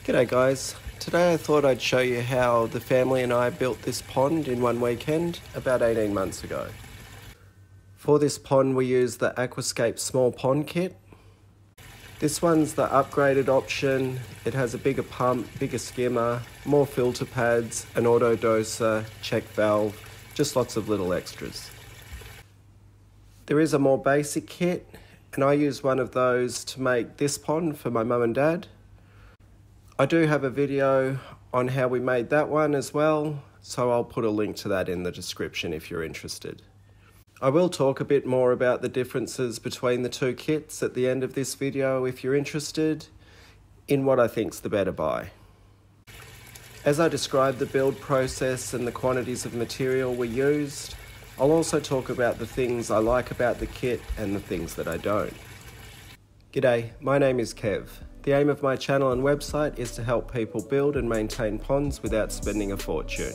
G'day guys, today I thought I'd show you how the family and I built this pond in one weekend about 18 months ago. For this pond we used the Aquascape small pond kit. This one's the upgraded option. It has a bigger pump, bigger skimmer, more filter pads, an auto doser, check valve, just lots of little extras. There is a more basic kit and I used one of those to make this pond for my mum and dad. I do have a video on how we made that one as well, so I'll put a link to that in the description if you're interested. I will talk a bit more about the differences between the two kits at the end of this video if you're interested in what I think's the better buy. As I describe the build process and the quantities of material we used, I'll also talk about the things I like about the kit and the things that I don't. G'day, my name is Kev. The aim of my channel and website is to help people build and maintain ponds without spending a fortune.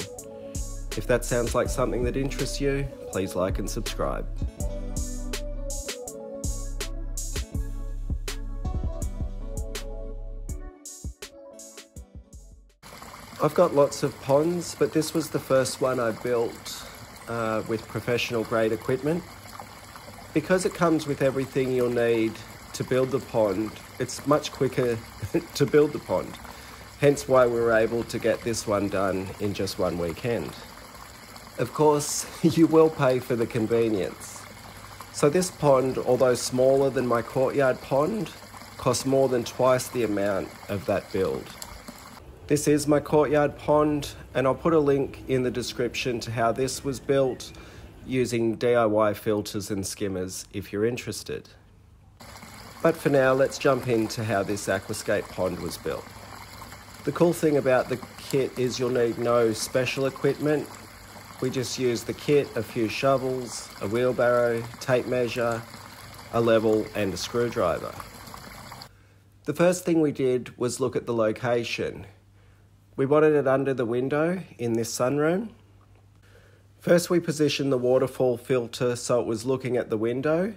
If that sounds like something that interests you, please like and subscribe. I've got lots of ponds, but this was the first one I built with professional grade equipment. Because it comes with everything you'll need to build the pond, it's much quicker to build the pond. Hence why we were able to get this one done in just one weekend. Of course, you will pay for the convenience. So this pond, although smaller than my courtyard pond, cost more than twice the amount of that build. This is my courtyard pond, and I'll put a link in the description to how this was built using DIY filters and skimmers if you're interested. But for now, let's jump into how this Aquascape pond was built. The cool thing about the kit is you'll need no special equipment. We just used the kit, a few shovels, a wheelbarrow, tape measure, a level and a screwdriver. The first thing we did was look at the location. We wanted it under the window in this sunroom. First we positioned the waterfall filter so it was looking at the window.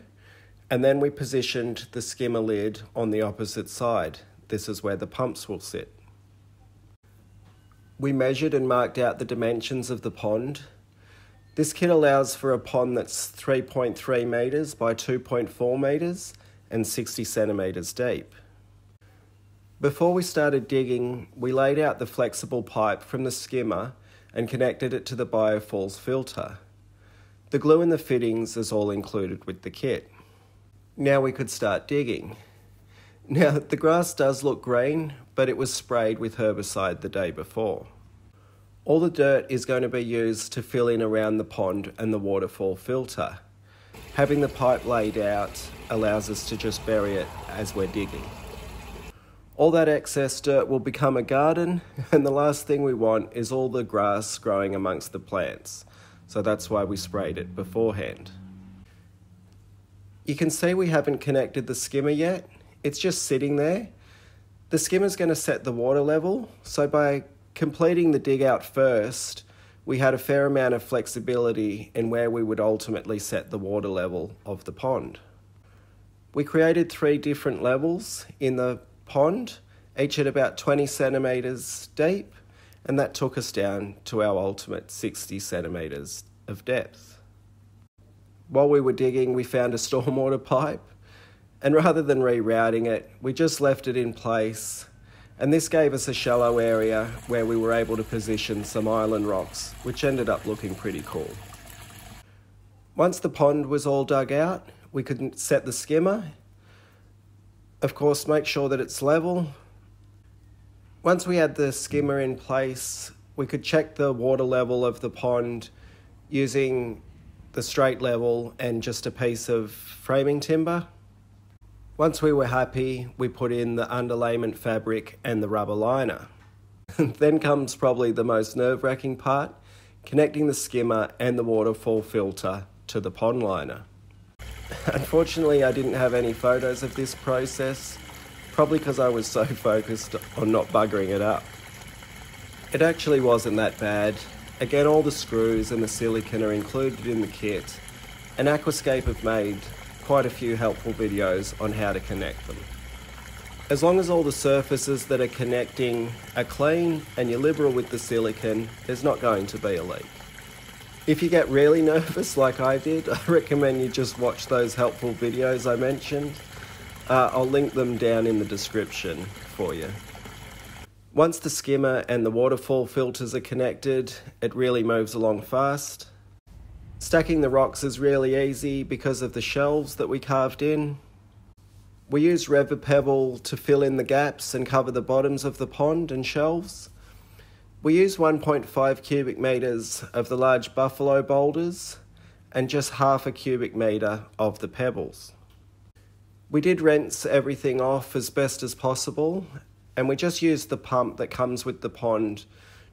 And then we positioned the skimmer lid on the opposite side. This is where the pumps will sit. We measured and marked out the dimensions of the pond. This kit allows for a pond that's 3.3 metres by 2.4 metres and 60 centimetres deep. Before we started digging, we laid out the flexible pipe from the skimmer and connected it to the biofalls filter. The glue in the fittings is all included with the kit. Now we could start digging. Now the grass does look green, but it was sprayed with herbicide the day before. All the dirt is going to be used to fill in around the pond and the waterfall filter. Having the pipe laid out allows us to just bury it as we're digging. All that excess dirt will become a garden, and the last thing we want is all the grass growing amongst the plants. So that's why we sprayed it beforehand. You can see we haven't connected the skimmer yet. It's just sitting there. The skimmer's going to set the water level, so by completing the dig out first, we had a fair amount of flexibility in where we would ultimately set the water level of the pond. We created 3 different levels in the pond, each at about 20 centimetres deep, and that took us down to our ultimate 60 centimetres of depth. While we were digging, we found a stormwater pipe, and rather than rerouting it, we just left it in place, and this gave us a shallow area where we were able to position some island rocks, which ended up looking pretty cool. Once the pond was all dug out, we could set the skimmer. Of course, make sure that it's level. Once we had the skimmer in place, we could check the water level of the pond using the straight level and just a piece of framing timber. Once we were happy, we put in the underlayment fabric and the rubber liner. Then comes probably the most nerve-wracking part, connecting the skimmer and the waterfall filter to the pond liner. Unfortunately, I didn't have any photos of this process, probably because I was so focused on not buggering it up. It actually wasn't that bad. Again, all the screws and the silicone are included in the kit, and Aquascape have made quite a few helpful videos on how to connect them. As long as all the surfaces that are connecting are clean and you're liberal with the silicone, there's not going to be a leak. If you get really nervous like I did, I recommend you just watch those helpful videos I mentioned. I'll link them down in the description for you. Once the skimmer and the waterfall filters are connected, it really moves along fast. Stacking the rocks is really easy because of the shelves that we carved in. We use Rever Pebble to fill in the gaps and cover the bottoms of the pond and shelves. We use 1.5 cubic metres of the large buffalo boulders and just half a cubic metre of the pebbles. We did rinse everything off as best as possible, and we just used the pump that comes with the pond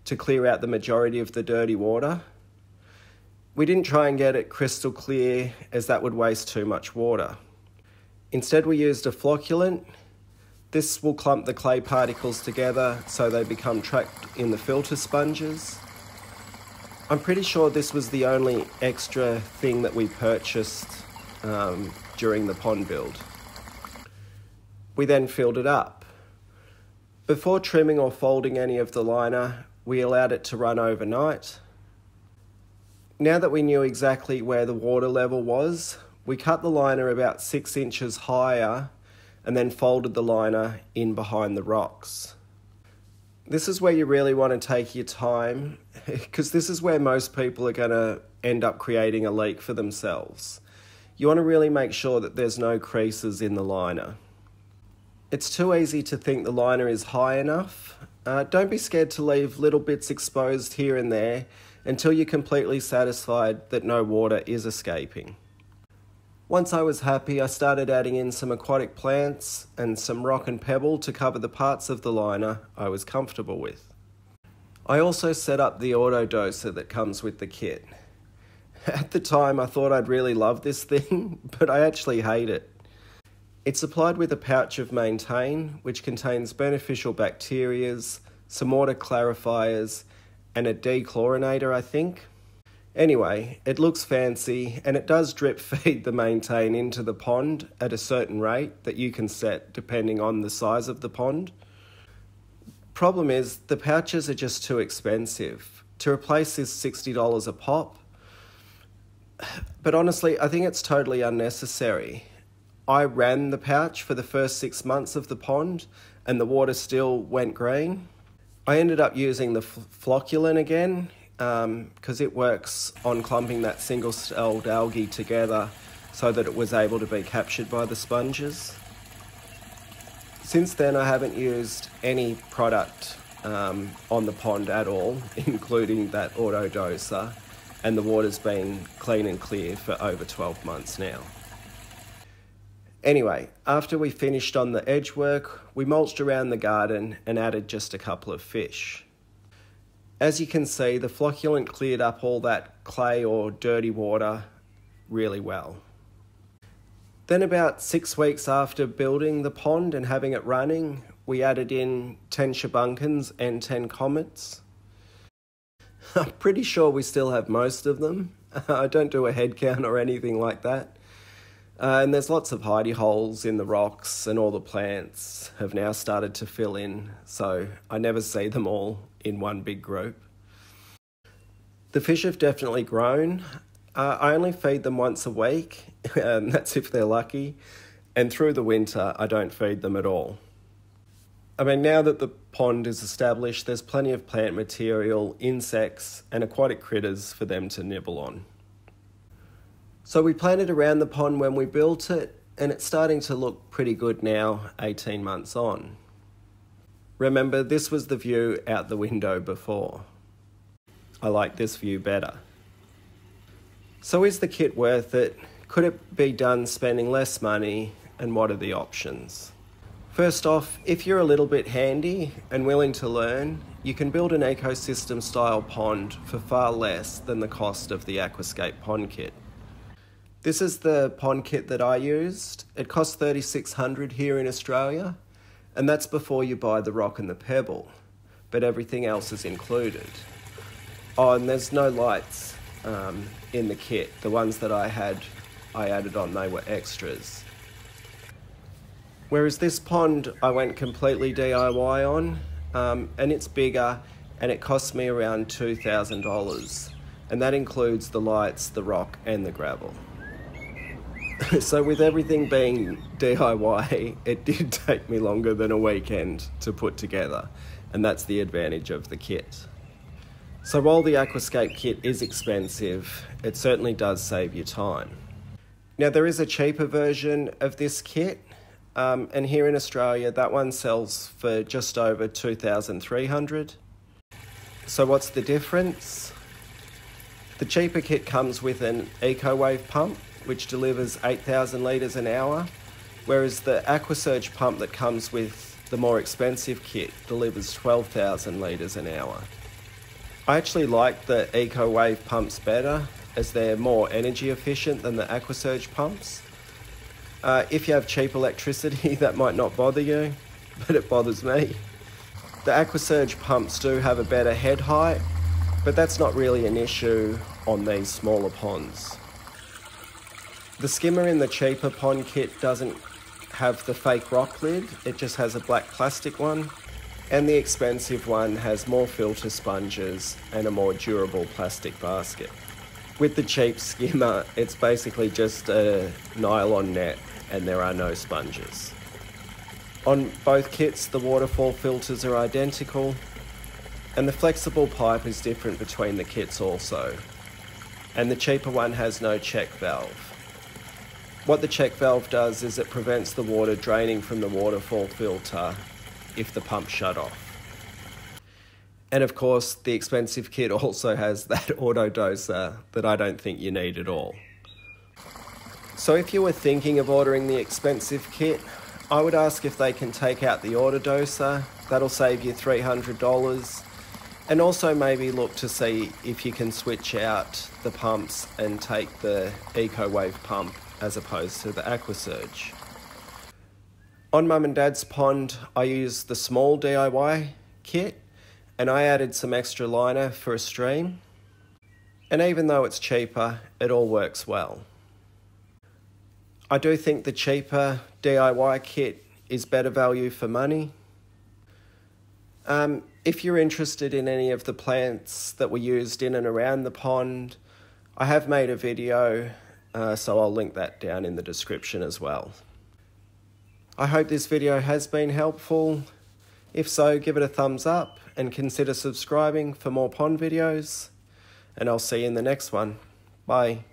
to clear out the majority of the dirty water. We didn't try and get it crystal clear as that would waste too much water. Instead we used a flocculant. This will clump the clay particles together so they become trapped in the filter sponges. I'm pretty sure this was the only extra thing that we purchased during the pond build. We then filled it up. Before trimming or folding any of the liner, we allowed it to run overnight. Now that we knew exactly where the water level was, we cut the liner about 6 inches higher and then folded the liner in behind the rocks. This is where you really want to take your time, because this is where most people are going to end up creating a leak for themselves. You want to really make sure that there's no creases in the liner. It's too easy to think the liner is high enough. Don't be scared to leave little bits exposed here and there until you're completely satisfied that no water is escaping. Once I was happy, I started adding in some aquatic plants and some rock and pebble to cover the parts of the liner I was comfortable with. I also set up the auto doser that comes with the kit. At the time, I thought I'd really love this thing, but I actually hate it. It's supplied with a pouch of Maintain, which contains beneficial bacterias, some water clarifiers, and a dechlorinator, I think. Anyway, it looks fancy, and it does drip feed the Maintain into the pond at a certain rate that you can set depending on the size of the pond. Problem is, the pouches are just too expensive. To replace is $60 a pop. But honestly, I think it's totally unnecessary. I ran the pouch for the first 6 months of the pond and the water still went green. I ended up using the flocculant again because it works on clumping that single-celled algae together so that it was able to be captured by the sponges. Since then I haven't used any product on the pond at all, including that auto doser, and the water's been clean and clear for over 12 months now. Anyway, after we finished on the edge work, we mulched around the garden and added just a couple of fish. As you can see, the flocculant cleared up all that clay or dirty water really well. Then about 6 weeks after building the pond and having it running, we added in 10 shabunkins and 10 comets. I'm pretty sure we still have most of them. I don't do a head count or anything like that. And there's lots of hidey holes in the rocks, and all the plants have now started to fill in, so I never see them all in one big group. The fish have definitely grown. I only feed them once a week, and that's if they're lucky, and through the winter I don't feed them at all. I mean, now that the pond is established, there's plenty of plant material, insects and aquatic critters for them to nibble on. So we planted around the pond when we built it, and it's starting to look pretty good now, 18 months on. Remember, this was the view out the window before. I like this view better. So is the kit worth it? Could it be done spending less money, and what are the options? First off, if you're a little bit handy and willing to learn, you can build an ecosystem style pond for far less than the cost of the Aquascape pond kit. This is the pond kit that I used. It cost $3,600 here in Australia, and that's before you buy the rock and the pebble, but everything else is included. Oh, and there's no lights in the kit. The ones that I added on, they were extras. Whereas this pond I went completely DIY on, and it's bigger, and it cost me around $2,000. And that includes the lights, the rock, and the gravel. So with everything being DIY, it did take me longer than a weekend to put together, and that's the advantage of the kit. So while the Aquascape kit is expensive, it certainly does save you time. Now there is a cheaper version of this kit, and here in Australia that one sells for just over $2,300. So what's the difference? The cheaper kit comes with an EcoWave pump, which delivers 8,000 litres an hour, whereas the AquaSurge pump that comes with the more expensive kit delivers 12,000 litres an hour. I actually like the EcoWave pumps better, as they're more energy efficient than the AquaSurge pumps. If you have cheap electricity, that might not bother you, but it bothers me. The AquaSurge pumps do have a better head height, but that's not really an issue on these smaller ponds. The Skimmer in the cheaper pond kit doesn't have the fake rock lid, it just has a black plastic one, and the expensive one has more filter sponges and a more durable plastic basket. With the cheap Skimmer, it's basically just a nylon net and there are no sponges. On both kits, the waterfall filters are identical, and the flexible pipe is different between the kits also. And the cheaper one has no check valve. What the check valve does is it prevents the water draining from the waterfall filter if the pump shut off. And of course, the expensive kit also has that auto doser that I don't think you need at all. So if you were thinking of ordering the expensive kit, I would ask if they can take out the auto doser. That'll save you $300. And also maybe look to see if you can switch out the pumps and take the EcoWave pump as opposed to the AquaSurge. On Mum and Dad's pond, I used the small DIY kit, and I added some extra liner for a stream. And even though it's cheaper, it all works well. I do think the cheaper DIY kit is better value for money. If you're interested in any of the plants that were used in and around the pond, I have made a video, so I'll link that down in the description as well. I hope this video has been helpful. If so, give it a thumbs up and consider subscribing for more pond videos, and I'll see you in the next one. Bye.